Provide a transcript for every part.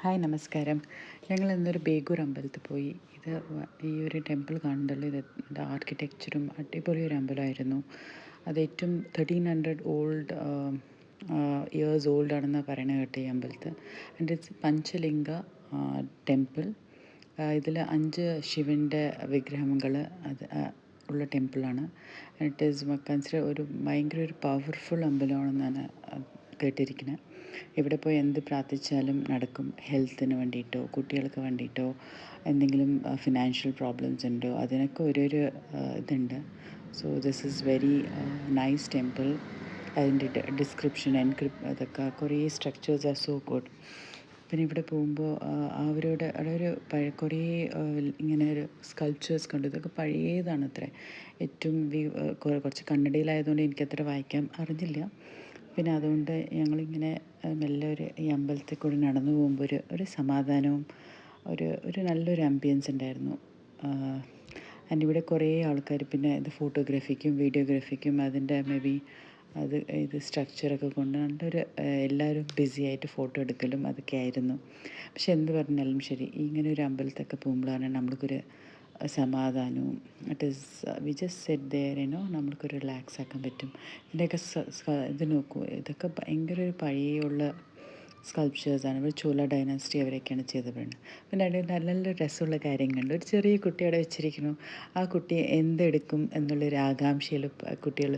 Hi നമസ്കാരം. ഞങ്ങൾ ഇന്നൊരു ബേഗൂർ അമ്പലത്തിൽ പോയി. ഈ ഒരു ടെമ്പിൾ കാണുന്നുണ്ടല്ലോ, ഇതിൻ്റെ ആർക്കിടെക്ചറും അടിപൊളി ഒരു അമ്പലമായിരുന്നു. അത് ഏറ്റവും 1300 ഇയേഴ്സ് ഓൾഡ് ആണെന്നാണ് പറയണത് കേട്ടോ ഈ അമ്പലത്തിൽ. And it's Panchalinga temple. ഇതിൽ 5 ശിവൻ്റെ വിഗ്രഹങ്ങൾ അത് ഉള്ള ടെമ്പിളാണ്. ഇറ്റ് ഈസ് കൺസിഡർ ഭയങ്കര ഒരു പവർഫുൾ അമ്പലമാണെന്നാണ് കേട്ടിരിക്കുന്നത്. ഇവിടെ പോയി എന്ത് പ്രാർത്ഥിച്ചാലും നടക്കും. ഹെൽത്തിന് വേണ്ടിയിട്ടോ കുട്ടികൾക്ക് വേണ്ടിയിട്ടോ എന്തെങ്കിലും ഫിനാൻഷ്യൽ പ്രോബ്ലംസ് ഉണ്ടോ അതിനൊക്കെ ഓരോരോ ഇതുണ്ട്. So this is very nice temple. അതിൻ്റെ ഡിസ്ക്രിപ്ഷൻ അതൊക്കെ കുറേ സ്ട്രക്ചേഴ്സ് ആർ സോ ഗുഡ്. പിന്നെ ഇവിടെ പോകുമ്പോൾ അവരുടെ അതൊരു കുറേ ഇങ്ങനെ ഒരു സ്കൾപ്ചേഴ്സ് കണ്ടു. ഇതൊക്കെ പഴയതാണ് അത്രേ. ഏറ്റവും കുറച്ച് കന്നഡയിലായതുകൊണ്ട് എനിക്കത്ര വായിക്കാൻ അറിഞ്ഞില്ല. പിന്നെ അതുകൊണ്ട് ഞങ്ങളിങ്ങനെ മെല്ലെ ഈ അമ്പലത്തിൽ കൂടി നടന്നു പോകുമ്പോൾ ഒരു സമാധാനവും ഒരു നല്ലൊരു ആംബിയൻസ് ഉണ്ടായിരുന്നു. ആൻഡ് ഇവിടെ കുറേ ആൾക്കാർ പിന്നെ ഇത് ഫോട്ടോഗ്രാഫിക്കും വീഡിയോഗ്രാഫിക്കും അതിൻ്റെ മേ ബി ഇത് സ്ട്രക്ചറൊക്കെ കൊണ്ട് നല്ലൊരു എല്ലാവരും ബിസി ആയിട്ട് ഫോട്ടോ എടുക്കലും അതൊക്കെ ആയിരുന്നു. പക്ഷെ എന്ത് പറഞ്ഞാലും ശരി, ഇങ്ങനെ ഒരു അമ്പലത്തൊക്കെ പോകുമ്പോഴാണ് നമ്മൾക്കൊരു സമാധാനവും it is we just set there നമ്മൾക്കൊരു റിലാക്സ് ആക്കാൻ പറ്റും. ഇതിൻ്റെയൊക്കെ ഇത് നോക്കൂ, ഇതൊക്കെ ഭയങ്കര ഒരു പഴയുള്ള സ്കൾപ്ചേഴ്സാണ്. ഇവിടെ ചോല ഡൈനാസ്റ്റി അവരൊക്കെയാണ് ചെയ്തത്. പിന്നെ അവിടെ നല്ല നല്ല രസമുള്ള കാര്യങ്ങളുണ്ട്. ഒരു ചെറിയ കുട്ടി അവിടെ വെച്ചിരിക്കുന്നു. ആ കുട്ടി എന്തെടുക്കും എന്നുള്ളൊരു ആകാംക്ഷയിൽ കുട്ടികൾ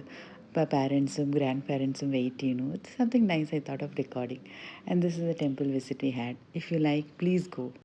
പാരൻസും ഗ്രാൻഡ് പാരൻസും വെയിറ്റ് ചെയ്യുന്നു. It's something nice I thought of recording. And this is A temple visit we had. If you like, please go.